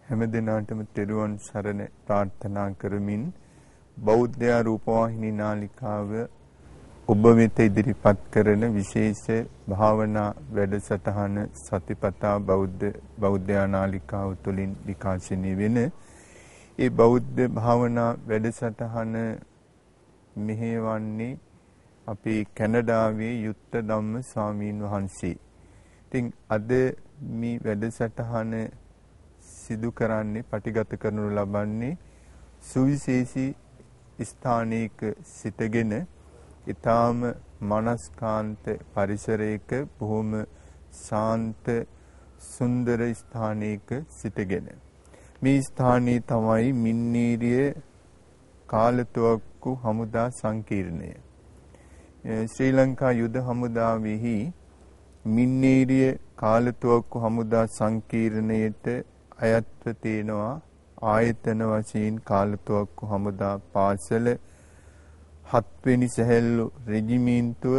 හැම දිනාටම තෙරුවන් සරණ ප්‍රාර්ථනා කරමින් බෞද්ධ රූපවාහිනී නාලිකාව ඔබ වෙත ඉදිරිපත් කරන විශේෂ භාවනා වැඩසටහන සතිපතා බෞද්ධ නාලිකාව තුළින් විකාශනය වෙන ඒ බෞද්ධ භාවනා වැඩසටහන මෙහෙවන්නේ අපේ කැනඩාවේ යුත්තදම්ම ස්වාමීන් වහන්සේ. ඉතින් අද මේ වැඩසටහන සිදු කරන්නේ පටිගත කරනු ලබන්නේ සුවිශේෂී ස්ථානයක සිටගෙන ඊටාම මනස්කාන්ත පරිසරයක බොහොම ශාන්ත සුන්දර ස්ථානයක සිටගෙන මේ ස්ථානයේ තමයි මින්නීරිය කාලතුවක්කු හමුදා සංකීර්ණය. ශ්‍රී ලංකා යුද හමුදාවෙහි මින්නීරිය කාලතුවක්කු හමුදා සංකීර්ණයට අයත්ව තියෙනවා ආයතන වශයෙන් කාලතුවක්කු හමුදා පාසල 7 වෙනි සැහැල්ලු රෙජිමෙන්තුව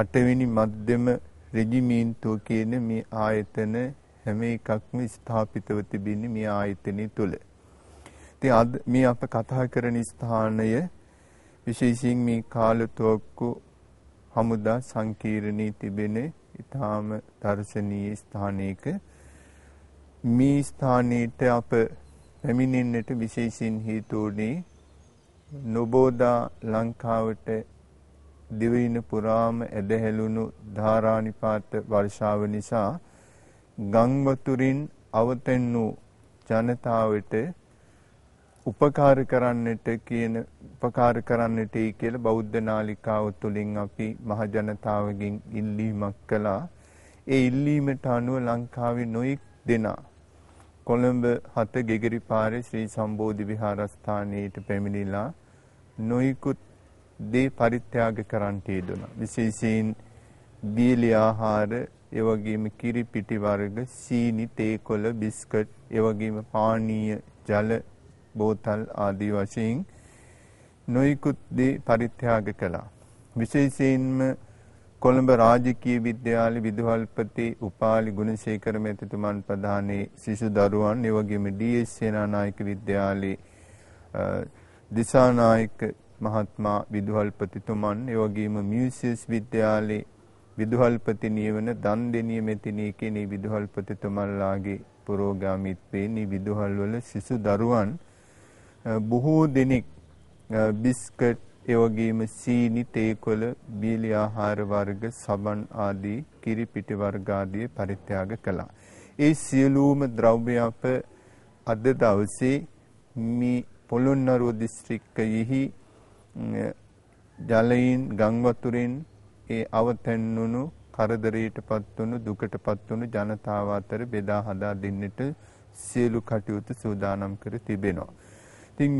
8 වෙනි මධ්‍යම රෙජිමෙන්තුව කියන මේ ආයතන හැම එකක්ම ස්ථාපිතව තිබෙන්නේ මේ ආයතනය තුල. ඉතින් අද මේ අප කතා කරන ස්ථානය විශේෂයෙන් මේ කාලතුවක්කු හමුදා සංකීර්ණී තිබෙන ඊටාම දර්ශනීය ස්ථානයක මේ ස්ථානයේට අප පැමිණෙන්නට විශේෂයෙන් හේතු වුණේ නොබෝදා ලංකාවට දිවයින පුරාම ඇදහැළුණු ධාරානිපාත වර්ෂාව නිසා ගම් වතුරින් අවතැන් වූ ජනතාවට උපකාර කරන්නට කියලා බෞද්ධ නාලිකාව තුළින් අපි මහ ජනතාවගෙන් ඉල්ලීමක් කළා. ඒ ඉල්ලීමට අනුව ලංකාවේ නොයෙක් දෙනා කොළඹ 7 ගෙගිරි පාරේ ශ්‍රී සම්බෝධි විහාරස්ථානයට පැමිණිලා නොයෙකුත් දේ පරිත්‍යාග කරන්නට යෙදුණා. විශේෂයෙන් බීලි ආහාර, ඒ වගේම කිරි පිටි වර්ග, සීනි, තේකොළ, බිස්කට්, ඒ වගේම පානීය ජල බෝතල් ආදී වශයෙන් නොයෙකුත් දේ පරිත්‍යාග කළා. විශේෂයෙන්ම කොළඹ රාජකීය විද්‍යාලයේ විදුහල්පති උපාලි ගුණසේකර මැතිතුමන් ප්‍රධානී සිසු දරුවන්, ඒ වගේම ඩී.එස්. සේනානායක විද්‍යාලයේ දිසානායක මහත්මයා විදුහල්පතිතුමන්, ඒ වගේම මියුසියස් විද්‍යාලයේ විදුහල්පතිනිය වන දන්දෙනිය මෙතිණිය කියන විදුහල්පතිතුමන්ලාගේ පුරෝගාමීත්වයෙන් මේ විදුහල් වල සිසු දරුවන් බොහෝ දෙනෙක් බිස්කට්, ඒ වගේම සීනි, තේකොළ, බීලි ආහාර වර්ග, සබන් ආදී කිරි පිටි වර්ග ආදී පරිත්‍යාග කළා. ඒ සියලුම ද්‍රව්‍ය අප අද දවසේ මේ පොළොන්නරුව දිස්ත්‍රික්කයෙහි ජලයෙන් ගම් වතුරෙන් ඒ අවතැන්වුණු කරදරයටපත් වුණු දුකටපත් වුණු ජනතාව අතර බෙදා හදා දෙන්නට සියලු කටයුතු සූදානම් කර තිබෙනවා. ඉතින්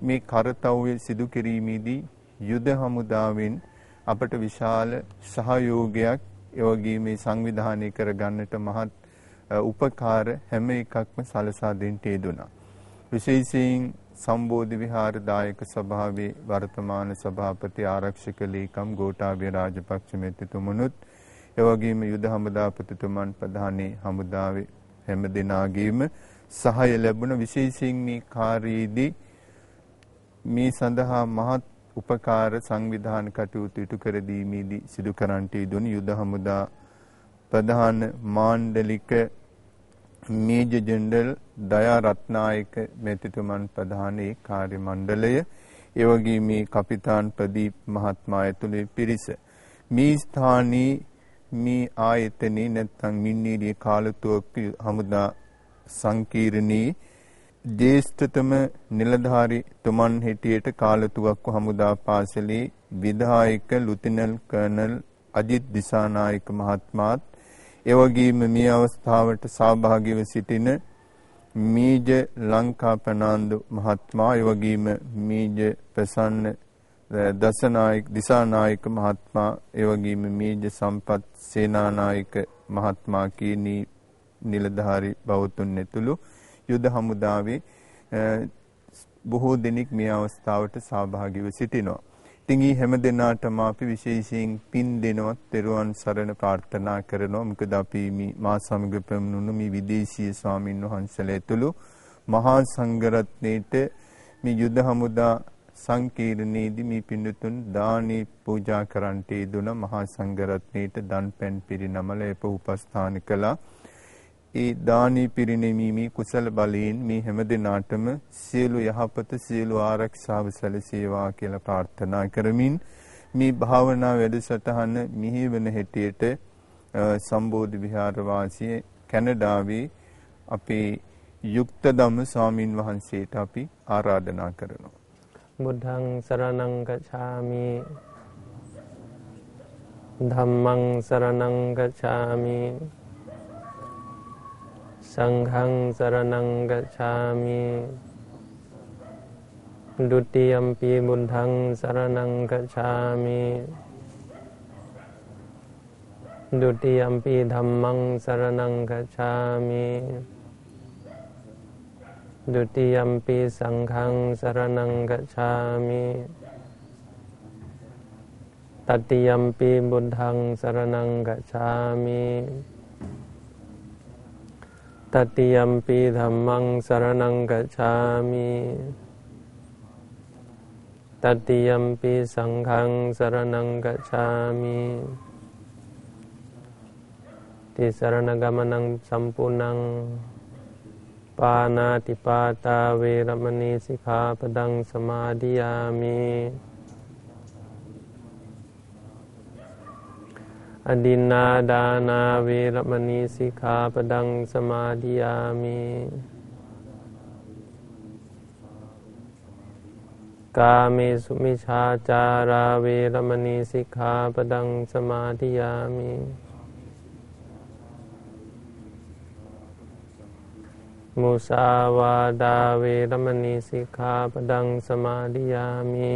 මේ කරතව්‍ය සිදු කිරීමේදී යුද හමුදාවෙන් අපට විශාල සහයෝගයක්, ඒ වගේම මේ සංවිධානය කර ගන්නට මහත් උපකාර හැම එකක්ම සලසා දෙන්න යෙදුණා. විශේෂයෙන් සම්බෝධි විහාර දායක සභාවේ වර්තමාන සභාපති ආරක්ෂක ලේකම් ගෝඨාභය රාජපක්ෂ මැතිතුමනුත්, ඒ වගේම යුද හමුදාපතිතුමන් ප්‍රධානී හමුදාවේ හැම දෙනාගේම සහාය ලැබුණ. විශේෂයෙන් මේ කාර්යයේදී මේ සඳහා මහත් උපකාර සංවිධාන කටයුතු ඉටු කර දීමේදී සිදු කරන්නට යෙදුණු යුද හමුදා ප්‍රධාන මාණ්ඩලික මේජර් ජෙනරල් දයා රත්නායක මැතිතුමන් ප්‍රධාන ඒ කාර්ය මණ්ඩලය, ඒ වගේම මේ කපිතාන් ප්‍රදීප් මහත්මයා ඇතුළු පිරිස මේ ස්ථානයේ මේ ආයතනයේ නැත්නම් මින්නීරිය කාලතුවක්කු හමුදා සංකීර්ණී ජේෂ්ඨතම නිලධාරී තුමන් හිටියට කාලතුවක්කු හමුදා පාසලේ විධායක ලුතිනල් කර්නල් අජිත් දිසානායක මහත්මයාත්, ඒ වගේම මේ අවස්ථාවට සහභාගීව සිටින මේජර් ලංකා ප්‍රනාන්දු මහත්මයා, ඒ වගේම මේජර් ප්‍රසන්න දිසානායක මහත්මයා, ඒ වගේම මේජර් සම්පත් සේනානායක මහත්මයා කියන නිලධාරී බෞතුන් ඇතුළු යුද හමුදාවේ බොහෝ දෙනෙක් මේ අවස්ථාවට සහභාගීව සිටිනවා. තිඟි හැම දිනාටම අපි විශේෂයෙන් පින් දෙනවත් තෙරුවන් සරණ ප්‍රාර්ථනා කරනවා. මොකද අපි මා සමග පැමිණුණු මේ විදේශීය ස්වාමින් වහන්සේලා ඇතුළු මහා සංඝරත්නයේට මේ යුද හමුදා සංකීර්ණයේදී මේ පින්තුන් දානි පූජා කරන්නට යෙදුණ මහා සංඝරත්නයේට දන් පැන් පිරිනමල එප උපස්ථාන කළා. ඒ දානි පිරිනැමීමේ කුසල බලයෙන් මේ හැම දිනාටම සියලු යහපත සියලු ආරක්ෂාව සැලසේවා කියලා ප්‍රාර්ථනා කරමින් මේ භාවනා වැඩසටහන මිහිවන හැටියට සම්බෝධි විහාර වාසී කැනඩාවේ අපේ යුක්තධම්ම ස්වාමින් වහන්සේට අපි ආරාධනා කරනවා. බුද්ධං සරණං ගච්ඡාමි ධම්මං සරණං ගච්ඡාමි සංඝං සරණං ගච්ඡාමි ဒုတိယံ පි බුද්ධං සරණං ගච්ඡාමි ဒုတိယံ පි ධම්මං සරණං ගච්ඡාමි ဒုတိယံ පි සංඝං සරණං ගච්ඡාමි တတိယံ පි බුද්ධං සරණං ගච්ඡාමි တတိယံ පි ධම්මං සරණං ගච්ඡාමි တတိယံ පි සංඝං සරණං ගච්ඡාමි တိสรณගමනං සම්පූර්ණං පානාති පාතා වේරමණී සික්ඛාපදං සමාදියාමි අදින්නා දානා වේරමණී සික්ඛාපදං සමාදියාමි කාමේසු මිච්ඡාචාරා වේරමණී සික්ඛාපදං සමාදියාමි මුසාවාදා වේරමණී සික්ඛාපදං සමාදියාමි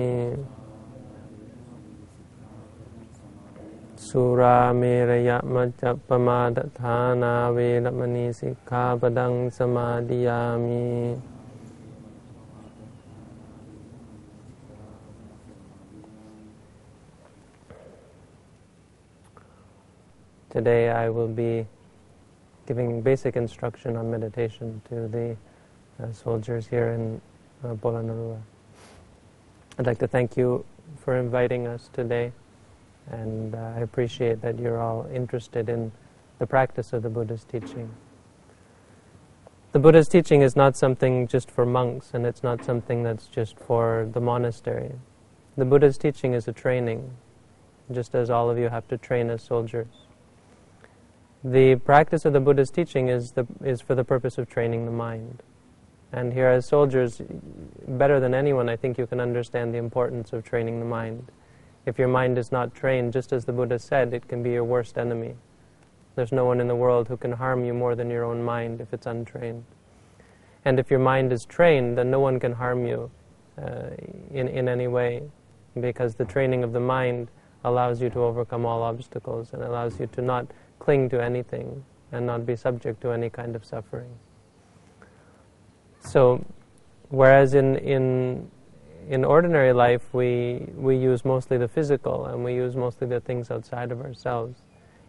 සුරාමේරය මච්ඡප්පමාදඨානා වේරමණී සික්ඛාපදං සමාදියාමි Today I will be giving basic instruction on meditation to the soldiers here in Polonnaruwa. I'd like to thank you for inviting us today, and I appreciate that you're all interested in the practice of the Buddha's teaching. The Buddha's teaching is not something just for monks, and it's not something that's just for the monastery. The Buddha's teaching is a training, just as all of you have to train as soldiers. The practice of the Buddha's teaching is for the purpose of training the mind. And here as soldiers, better than anyone, I think you can understand the importance of training the mind. If your mind is not trained, just as the Buddha said, it can be your worst enemy. There's no one in the world who can harm you more than your own mind if it's untrained. And if your mind is trained, then no one can harm you in any way, because the training of the mind allows you to overcome all obstacles and allows you to not cling to anything and not be subject to any kind of suffering. So, whereas in ordinary life we use mostly the physical and we use mostly the things outside of ourselves,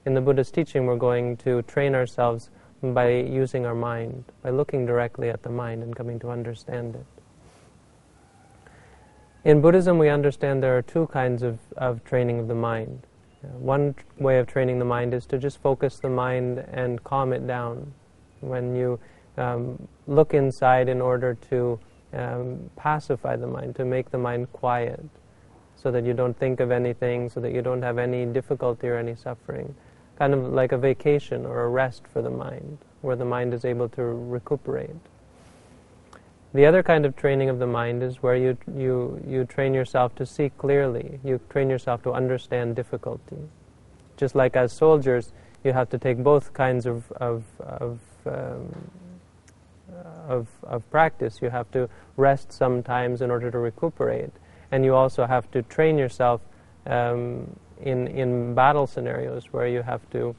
in the Buddha's teaching we're going to train ourselves by using our mind, by looking directly at the mind and coming to understand it. In Buddhism we understand there are two kinds of training of the mind. One way of training the mind is to just focus the mind and calm it down. When you look inside in order to pacify the mind, to make the mind quiet, so that you don't think of anything, so that you don't have any difficulty or any suffering. Kind of like a vacation or a rest for the mind, where the mind is able to recuperate. The other kind of training of the mind is where you train yourself to see clearly. You train yourself to understand difficulty. Just like as soldiers, you have to take both kinds of practice. You have to rest sometimes in order to recuperate, and you also have to train yourself in battle scenarios where you have to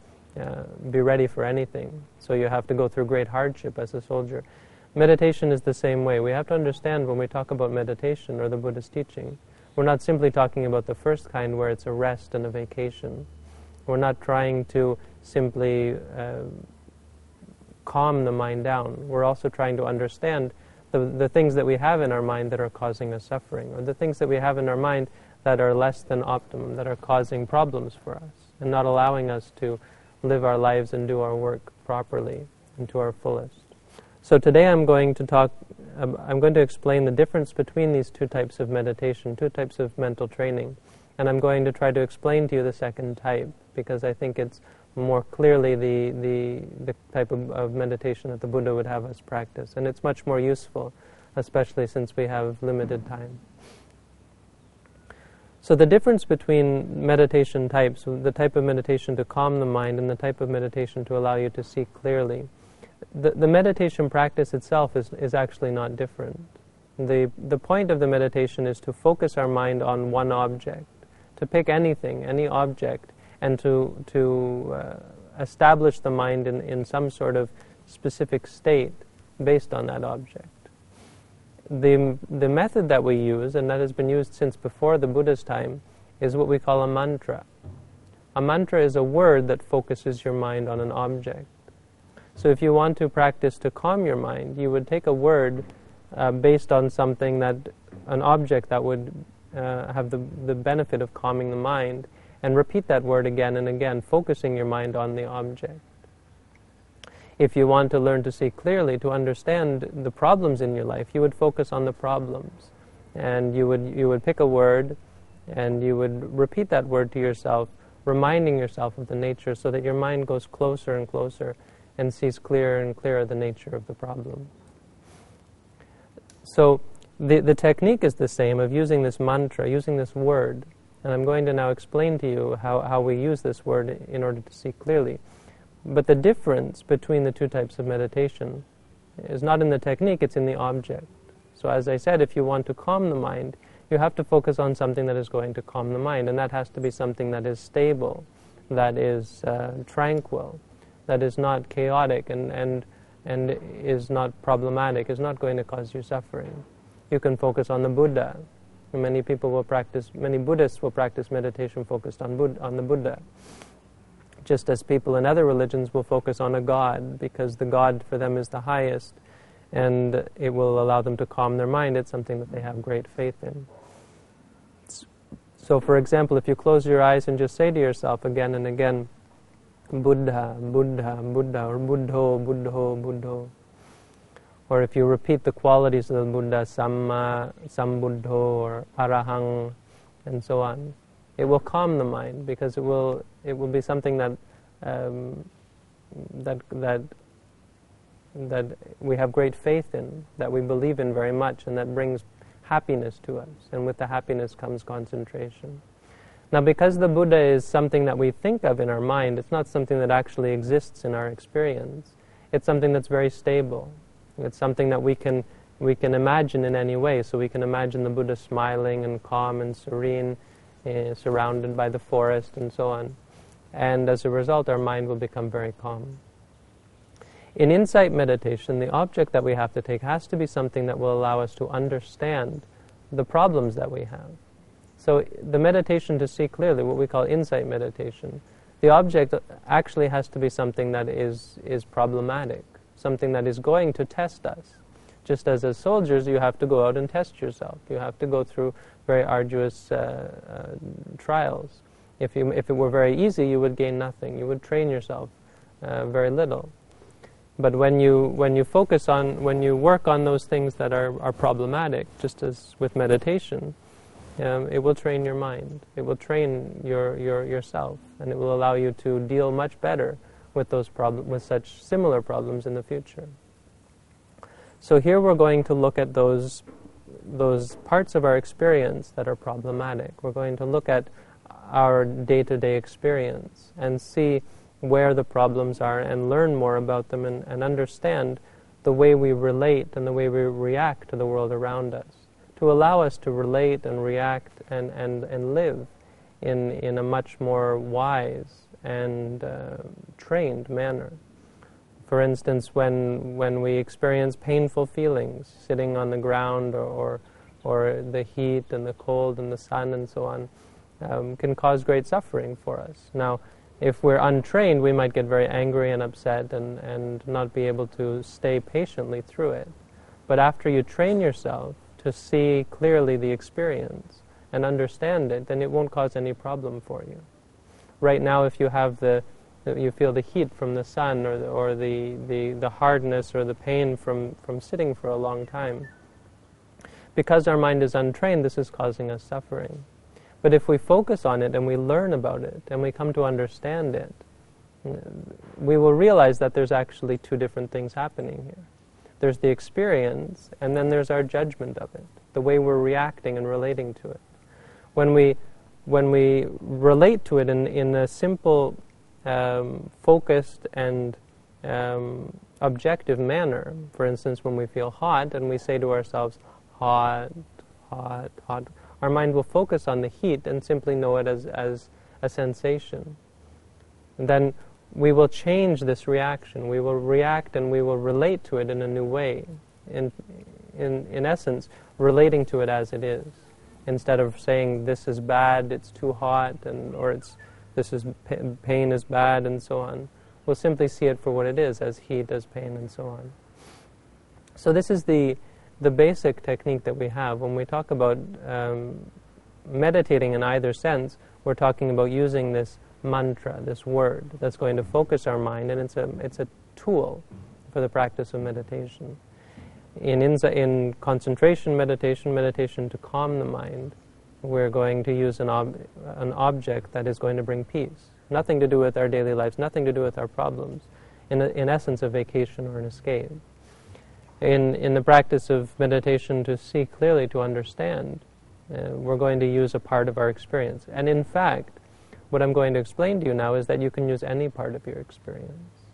be ready for anything. So you have to go through great hardship as a soldier. Meditation is the same way. We have to understand when we talk about meditation or the Buddha's teaching, we're not simply talking about the first kind where it's a rest and a vacation. We're not trying to simply calm the mind down. We're also trying to understand the things that we have in our mind that are causing us suffering, or the things that we have in our mind that are less than optimum, that are causing problems for us, and not allowing us to live our lives and do our work properly and to our fullest. So today I'm going to explain the difference between these two types of meditation, two types of mental training, and I'm going to try to explain to you the second type, because I think it's more clearly the type of meditation that the Buddha would have us practice, and it's much more useful, especially since we have limited time. So the difference between meditation types, the type of meditation to calm the mind and the type of meditation to allow you to see clearly, the meditation practice itself is actually not different. The point of the meditation is to focus our mind on one object, to pick anything, any object, and to establish the mind in some sort of specific state based on that object. The method that we use, and that has been used since before the Buddha's time, is what we call a mantra. A mantra is a word that focuses your mind on an object. So if you want to practice to calm your mind, you would take a word based on something an object that would have the benefit of calming the mind, and repeat that word again and again, focusing your mind on the object. If you want to learn to see clearly, to understand the problems in your life, you would focus on the problems. And you would pick a word, and you would repeat that word to yourself, reminding yourself of the nature, so that your mind goes closer and closer and sees clearer and clearer the nature of the problem. So the technique is the same of using this mantra, using this word. And I'm going to now explain to you how we use this word in order to see clearly. But the difference between the two types of meditation is not in the technique, it's in the object. So as I said, if you want to calm the mind, you have to focus on something that is going to calm the mind, and that has to be something that is stable, that is tranquil, that is not chaotic and is not problematic, is not going to cause you suffering. You can focus on the Buddha. Many Buddhists will practice meditation focused on the Buddha. Just as people in other religions will focus on a God, because the God for them is the highest, and it will allow them to calm their mind. It's something that they have great faith in. So for example, if you close your eyes and just say to yourself again and again, Buddha, Buddha, Buddha, or Buddho, Buddho, Buddho. Or if you repeat the qualities of the Buddha, Samma, Sambuddho, or Arahang, and so on, it will calm the mind, because it will be something that we have great faith in, that we believe in very much, and that brings happiness to us. And with the happiness comes concentration. Now, because the Buddha is something that we think of in our mind, it's not something that actually exists in our experience. It's something that's very stable. It's something that we can imagine in any way. So we can imagine the Buddha smiling and calm and serene, surrounded by the forest and so on. And as a result, our mind will become very calm. In insight meditation, the object that we have to take has to be something that will allow us to understand the problems that we have. So the meditation to see clearly, what we call insight meditation, the object actually has to be something that is problematic, something that is going to test us. Just as soldiers, you have to go out and test yourself. You have to go through very arduous trials. If it were very easy, you would gain nothing. You would train yourself very little. But when you focus on, when you work on those things that are problematic, just as with meditation, it will train your mind. It will train yourself, and it will allow you to deal much better with with such similar problems in the future. So here we're going to look at those parts of our experience that are problematic. We're going to look at our day-to-day experience and see where the problems are and learn more about them and understand the way we relate and the way we react to the world around us, to allow us to relate and react and live in a much more wise and trained manner. For instance, when we experience painful feelings, sitting on the ground or or the heat and the cold and the sun and so on, can cause great suffering for us. Now, if we're untrained, we might get very angry and upset and not be able to stay patiently through it. But after you train yourself to see clearly the experience and understand it, then it won't cause any problem for you. Right now, if you have you feel the heat from the sun, or the hardness or the pain from sitting for a long time, because our mind is untrained, this is causing us suffering. But if we focus on it and we learn about it and we come to understand it, we will realize that there's actually two different things happening here. There's the experience, and then there's our judgment of it, the way we're reacting and relating to it. When we relate to it in a simple, focused and objective manner, for instance, when we feel hot and we say to ourselves, hot, hot, hot, our mind will focus on the heat and simply know it as a sensation. And then we will change this reaction. We will react and we will relate to it in a new way. In essence, relating to it as it is. Instead of saying, this is bad, it's too hot, or pain is bad, and so on. We'll simply see it for what it is, as heat, as pain, and so on. So this is the basic technique that we have. When we talk about meditating in either sense, we're talking about using this mantra, this word, that's going to focus our mind, and it's a tool for the practice of meditation. In concentration meditation to calm the mind, we're going to use an object that is going to bring peace. Nothing to do with our daily lives, nothing to do with our problems. In essence, a vacation or an escape. In the practice of meditation to see clearly, to understand, we're going to use a part of our experience. And in fact, what I'm going to explain to you now is that you can use any part of your experience.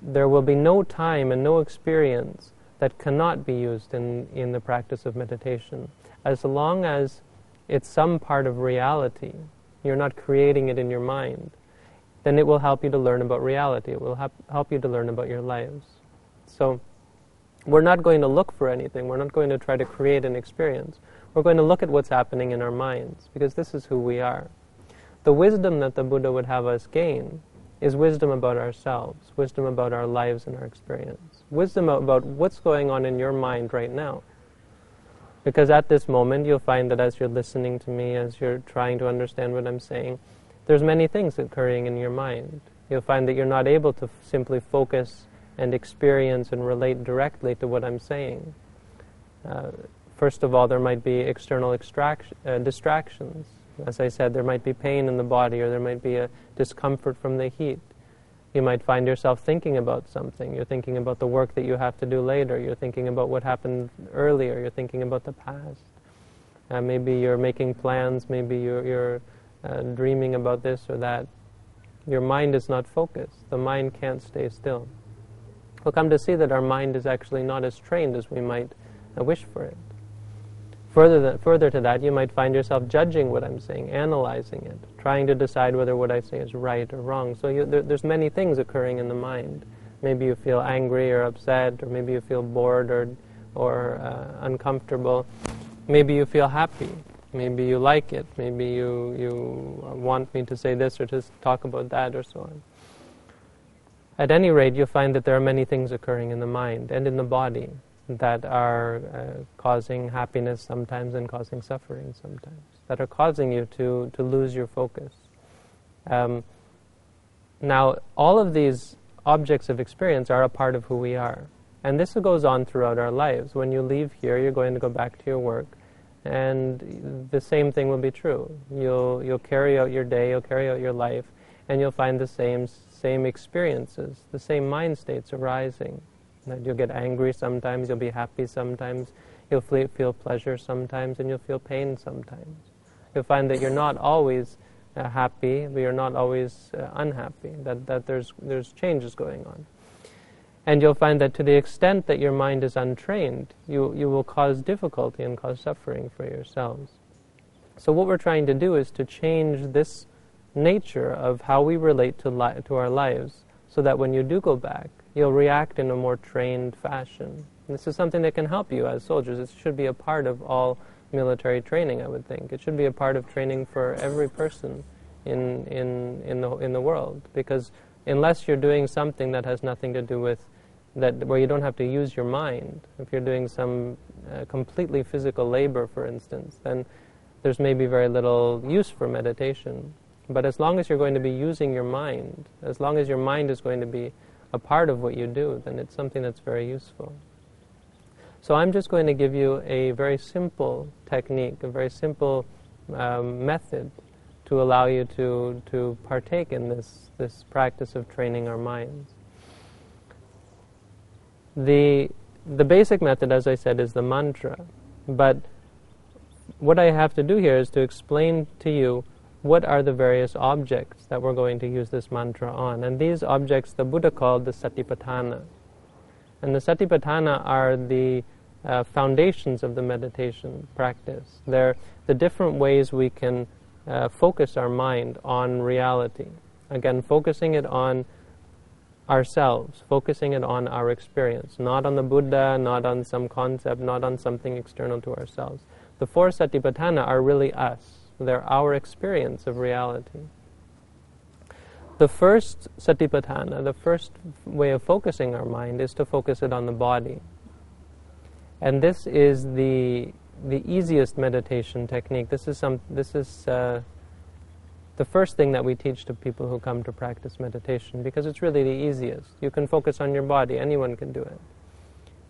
There will be no time and no experience that cannot be used in the practice of meditation. As long as it's some part of reality, you're not creating it in your mind, then it will help you to learn about reality. It will help you to learn about your lives. So we're not going to look for anything. We're not going to try to create an experience. We're going to look at what's happening in our minds, because this is who we are. The wisdom that the Buddha would have us gain is wisdom about ourselves, wisdom about our lives and our experience, wisdom about what's going on in your mind right now. Because at this moment, you'll find that as you're listening to me, as you're trying to understand what I'm saying, there's many things occurring in your mind. You'll find that you're not able to simply focus and experience and relate directly to what I'm saying. First of all, there might be external distractions. As I said, there might be pain in the body, or there might be a discomfort from the heat. You might find yourself thinking about something. You're thinking about the work that you have to do later. You're thinking about what happened earlier. You're thinking about the past. Maybe you're making plans. Maybe you're dreaming about this or that. Your mind is not focused. The mind can't stay still. We'll come to see that our mind is actually not as trained as we might wish for it. Further to that, you might find yourself judging what I'm saying, analyzing it, trying to decide whether what I say is right or wrong. So there's many things occurring in the mind. Maybe you feel angry or upset, or maybe you feel bored or uncomfortable. Maybe you feel happy. Maybe you like it. Maybe you want me to say this or to talk about that, or so on. At any rate, you'll find that there are many things occurring in the mind and in the body that are causing happiness sometimes and causing suffering sometimes, that are causing you to lose your focus. Now, all of these objects of experience are a part of who we are. And this goes on throughout our lives. When you leave here, you're going to go back to your work, and the same thing will be true. You'll carry out your day, you'll carry out your life, and you'll find the same experiences, the same mind states arising. That you'll get angry sometimes, you'll be happy sometimes, you'll feel pleasure sometimes, and you'll feel pain sometimes. You'll find that you're not always happy, but you're not always unhappy, that there's changes going on. And you'll find that to the extent that your mind is untrained, you will cause difficulty and cause suffering for yourselves. So what we're trying to do is to change this nature of how we relate to our lives, so that when you do go back, you'll react in a more trained fashion. This is something that can help you as soldiers. It should be a part of all military training, I would think. It should be a part of training for every person in the world, because unless you're doing something that has nothing to do with that, where you don't have to use your mind, if you're doing some completely physical labor, for instance, then there's maybe very little use for meditation. But as long as you're going to be using your mind, as long as your mind is going to be a part of what you do, then it's something that's very useful. So I'm just going to give you a very simple technique, a very simple method to allow you to partake in this practice of training our minds. The basic method, as I said, is the mantra. But what I have to do here is to explain to you what are the various objects that we're going to use this mantra on. And these objects the Buddha called the satipatthana. And the satipatthana are the foundations of the meditation practice. They're the different ways we can focus our mind on reality. Again, focusing it on ourselves, focusing it on our experience, not on the Buddha, not on some concept, not on something external to ourselves. The four satipatthana are really us. They're our experience of reality. The first satipatthana, the first way of focusing our mind, is to focus it on the body. And this is the easiest meditation technique. This is the first thing that we teach to people who come to practice meditation, because it's really the easiest. You can focus on your body. Anyone can do it.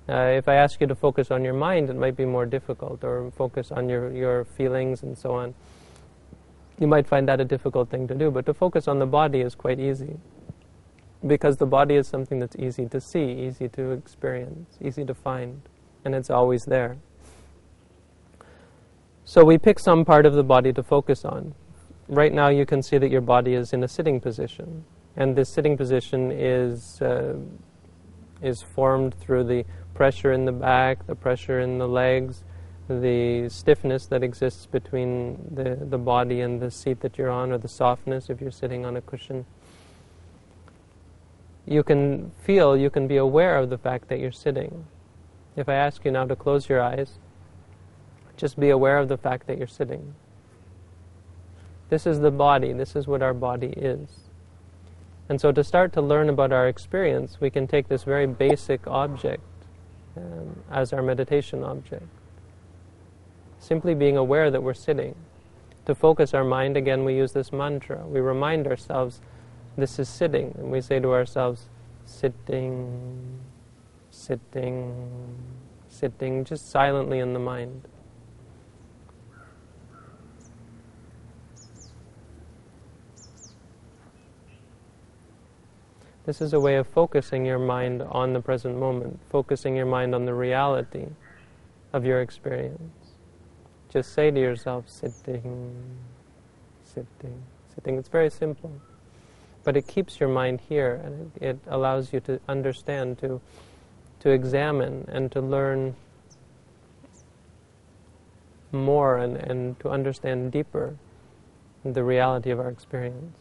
If I ask you to focus on your mind, it might be more difficult, or focus on your feelings and so on. You might find that a difficult thing to do, but to focus on the body is quite easy, because the body is something that's easy to see, easy to experience, easy to find, and it's always there. So we pick some part of the body to focus on. Right now you can see that your body is in a sitting position, and this sitting position is formed through the pressure in the back, the pressure in the legs, the stiffness that exists between the body and the seat that you're on, or the softness if you're sitting on a cushion. You can feel, you can be aware of the fact that you're sitting. If I ask you now to close your eyes, just be aware of the fact that you're sitting. This is the body, this is what our body is. And so to start to learn about our experience, we can take this very basic object as our meditation object. Simply being aware that we're sitting. To focus our mind, again, we use this mantra. We remind ourselves, this is sitting. And we say to ourselves, sitting, sitting, sitting, just silently in the mind. This is a way of focusing your mind on the present moment, focusing your mind on the reality of your experience. Just say to yourself, sitting, sitting, sitting. It's very simple. But it keeps your mind here, and it allows you to understand, to examine, and to learn more, and to understand deeper the reality of our experience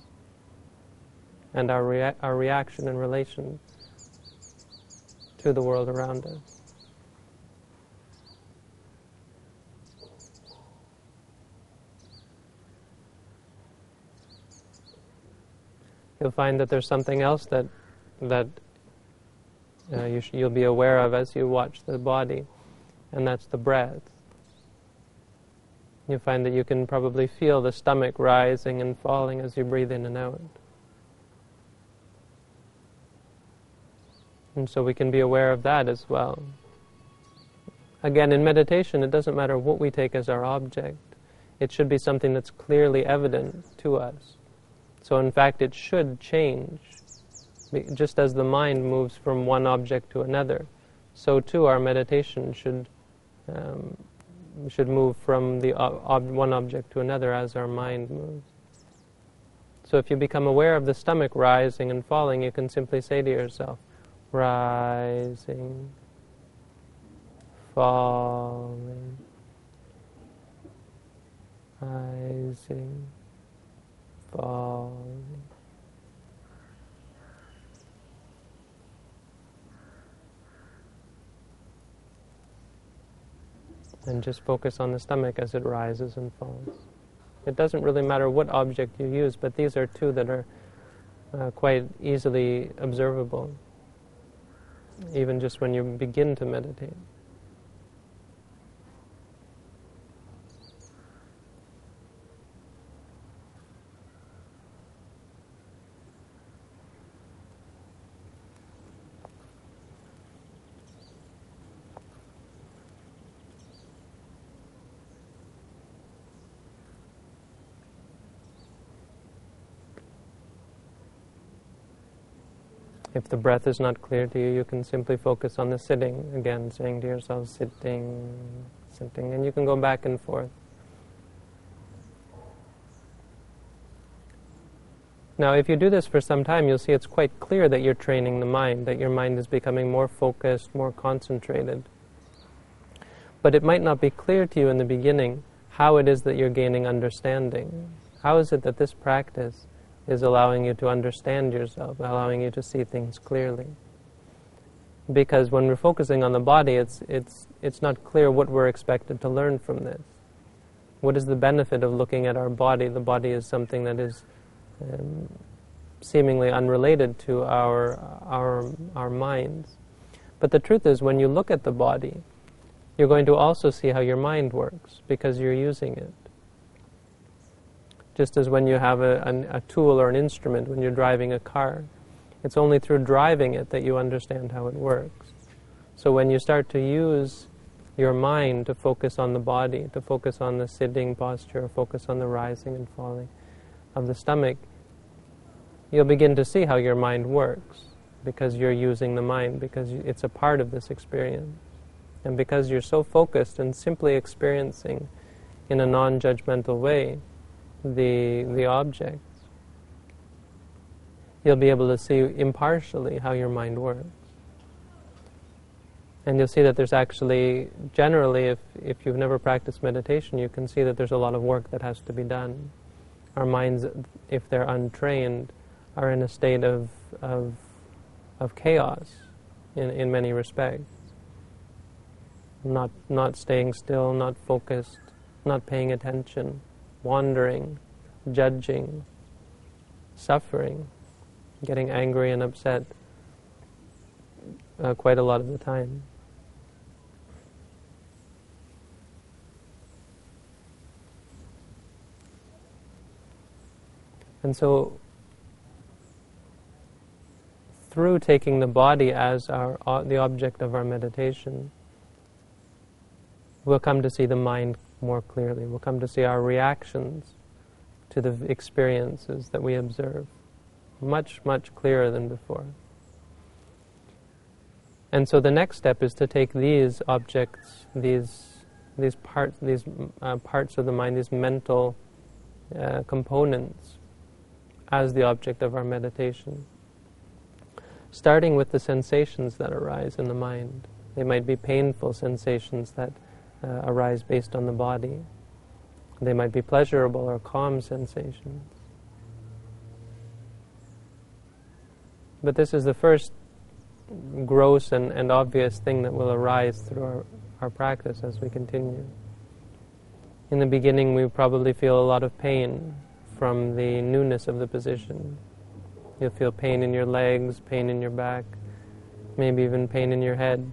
and our reaction in relation to the world around us. You'll find that there's something else that you'll be aware of as you watch the body, and that's the breath. You'll find that you can probably feel the stomach rising and falling as you breathe in and out. And so we can be aware of that as well. Again, in meditation, it doesn't matter what we take as our object. It should be something that's clearly evident to us. So in fact, it should change. Just as the mind moves from one object to another, so too our meditation should move from the one object to another as our mind moves. So if you become aware of the stomach rising and falling, you can simply say to yourself, rising, falling, rising, falling. And just focus on the stomach as it rises and falls. It doesn't really matter what object you use, but these are two that are quite easily observable, even just when you begin to meditate. If the breath is not clear to you, you can simply focus on the sitting, again, saying to yourself, sitting, sitting, and you can go back and forth. Now, if you do this for some time, you'll see it's quite clear that you're training the mind, that your mind is becoming more focused, more concentrated. But it might not be clear to you in the beginning how it is that you're gaining understanding. How is it that this practice is allowing you to understand yourself, allowing you to see things clearly? Because when we're focusing on the body, it's not clear what we're expected to learn from this. What is the benefit of looking at our body? The body is something that is seemingly unrelated to our minds. But the truth is, when you look at the body, you're going to also see how your mind works, because you're using it. Just as when you have a tool or an instrument, when you're driving a car, it's only through driving it that you understand how it works. So when you start to use your mind to focus on the body, to focus on the sitting posture, focus on the rising and falling of the stomach, you'll begin to see how your mind works, because you're using the mind, because it's a part of this experience. And because you're so focused and simply experiencing in a non-judgmental way the objects, you'll be able to see impartially how your mind works. And you'll see that there's actually, generally, if you've never practiced meditation, you can see that there's a lot of work that has to be done. Our minds, if they're untrained, are in a state of chaos in many respects. Not staying still, not focused, not paying attention, wandering, judging, suffering, getting angry and upset quite a lot of the time. And so, through taking the body as the object of our meditation, we'll come to see the mind more clearly. We'll come to see our reactions to the experiences that we observe much, much clearer than before. And so the next step is to take these objects, these parts of the mind, these mental components, as the object of our meditation. Starting with the sensations that arise in the mind. They might be painful sensations that arise based on the body. They might be pleasurable or calm sensations. But this is the first gross and obvious thing that will arise through our practice as we continue. In the beginning, we probably feel a lot of pain from the newness of the position. You'll feel pain in your legs, pain in your back, maybe even pain in your head,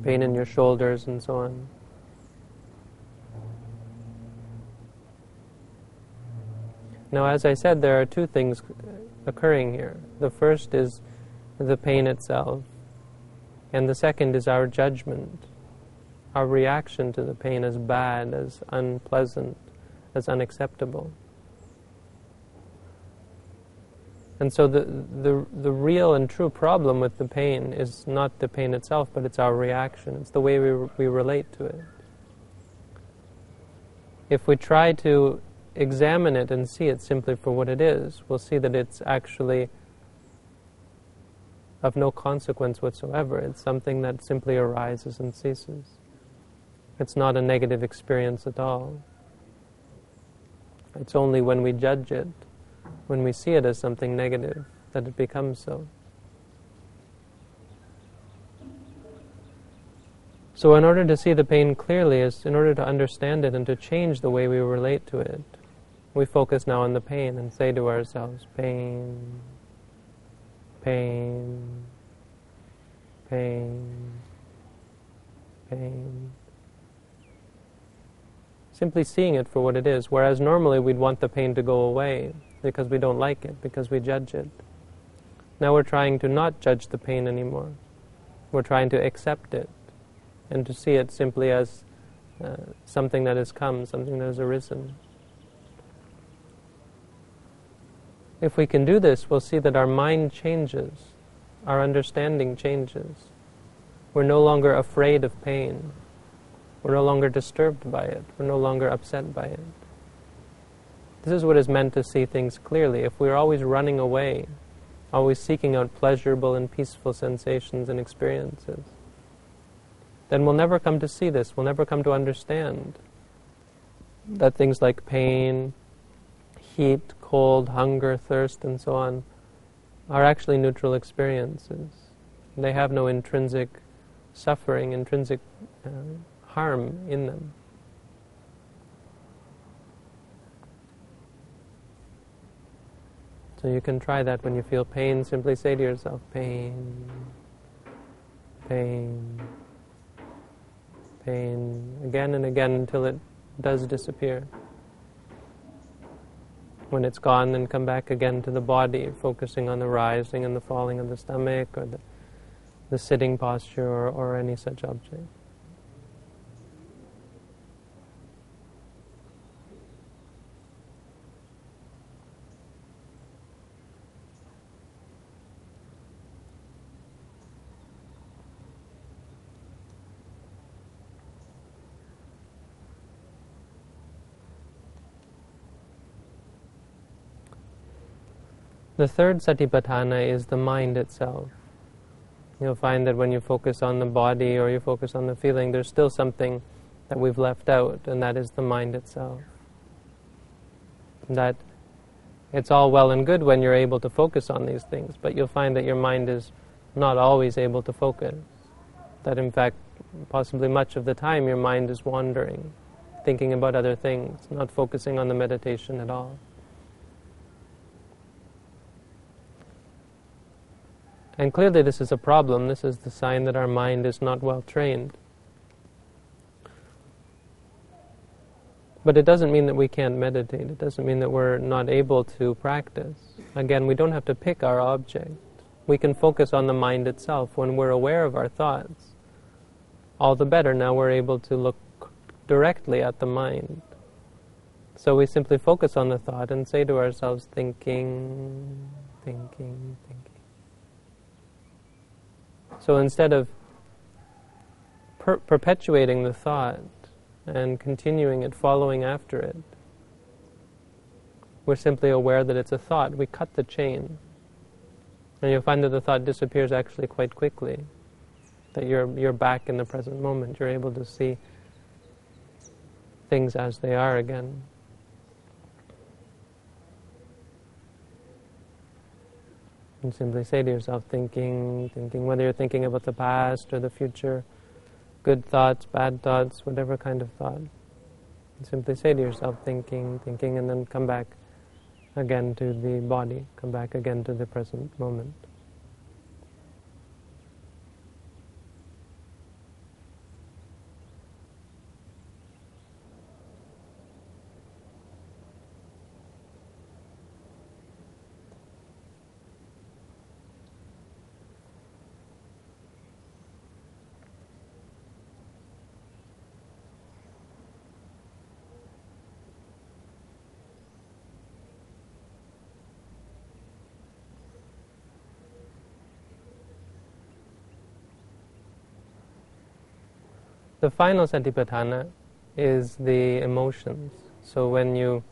pain in your shoulders, and so on. Now, as I said, there are two things occurring here. The first is the pain itself, and the second is our judgment, our reaction to the pain as bad, as unpleasant, as unacceptable. And so the real and true problem with the pain is not the pain itself, but it's our reaction. It's the way we relate to it. If we try to examine it and see it simply for what it is, we'll see that it's actually of no consequence whatsoever. It's something that simply arises and ceases. It's not a negative experience at all. It's only when we judge it, when we see it as something negative, that it becomes so. So in order to see the pain clearly, in order to understand it and to change the way we relate to it, we focus now on the pain and say to ourselves, pain, pain, pain, pain. Simply seeing it for what it is, whereas normally we'd want the pain to go away because we don't like it, because we judge it. Now we're trying to not judge the pain anymore. We're trying to accept it and to see it simply as something that has come, something that has arisen. If we can do this, we'll see that our mind changes, our understanding changes. We're no longer afraid of pain. We're no longer disturbed by it. We're no longer upset by it. This is what is meant to see things clearly. If we're always running away, always seeking out pleasurable and peaceful sensations and experiences, then we'll never come to see this. We'll never come to understand that things like pain, heat, cold, hunger, thirst, and so on are actually neutral experiences. They have no intrinsic suffering, intrinsic harm in them. So you can try that when you feel pain. Simply say to yourself, pain, pain, pain, again and again until it does disappear. When it's gone, then come back again to the body, focusing on the rising and the falling of the stomach, or the sitting posture, or any such object. The third satipatthana is the mind itself. You'll find that when you focus on the body or you focus on the feeling, there's still something that we've left out, and that is the mind itself. That it's all well and good when you're able to focus on these things, but you'll find that your mind is not always able to focus. That in fact, possibly much of the time your mind is wandering, thinking about other things, not focusing on the meditation at all. And clearly this is a problem. This is the sign that our mind is not well trained. But it doesn't mean that we can't meditate. It doesn't mean that we're not able to practice. Again, we don't have to pick our object. We can focus on the mind itself. When we're aware of our thoughts, all the better. Now we're able to look directly at the mind. So we simply focus on the thought and say to ourselves, thinking, thinking, thinking. So instead of perpetuating the thought and continuing it, following after it, we're simply aware that it's a thought. We cut the chain. And you'll find that the thought disappears actually quite quickly. That you're back in the present moment. You're able to see things as they are again. And simply say to yourself, thinking, thinking, whether you're thinking about the past or the future, good thoughts, bad thoughts, whatever kind of thought. And simply say to yourself, thinking, thinking, and then come back again to the body, come back again to the present moment. The final satipatthana is the emotions. So when you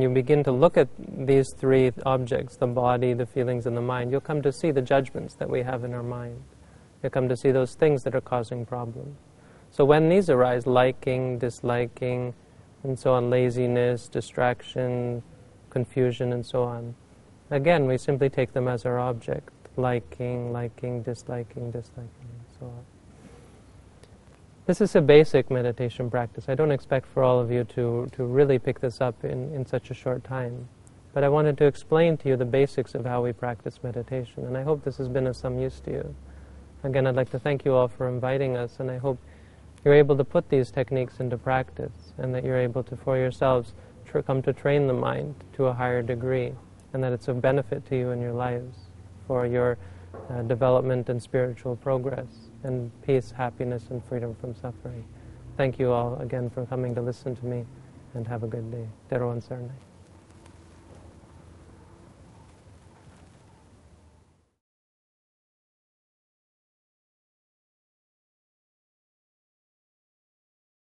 begin to look at these three objects, the body, the feelings, and the mind, you'll come to see the judgments that we have in our mind. You'll come to see those things that are causing problems. So when these arise, liking, disliking, and so on, laziness, distraction, confusion, and so on, again, we simply take them as our object. Liking, liking, disliking, disliking, and so on. This is a basic meditation practice. I don't expect for all of you to really pick this up in such a short time. But I wanted to explain to you the basics of how we practice meditation, and I hope this has been of some use to you. Again, I'd like to thank you all for inviting us, and I hope you're able to put these techniques into practice, and that you're able to, for yourselves, come to train the mind to a higher degree, and that it's of benefit to you in your lives for your development and spiritual progress, and peace, happiness, and freedom from suffering. Thank you all again for coming to listen to me, and have a good day. Teruvan Saranai.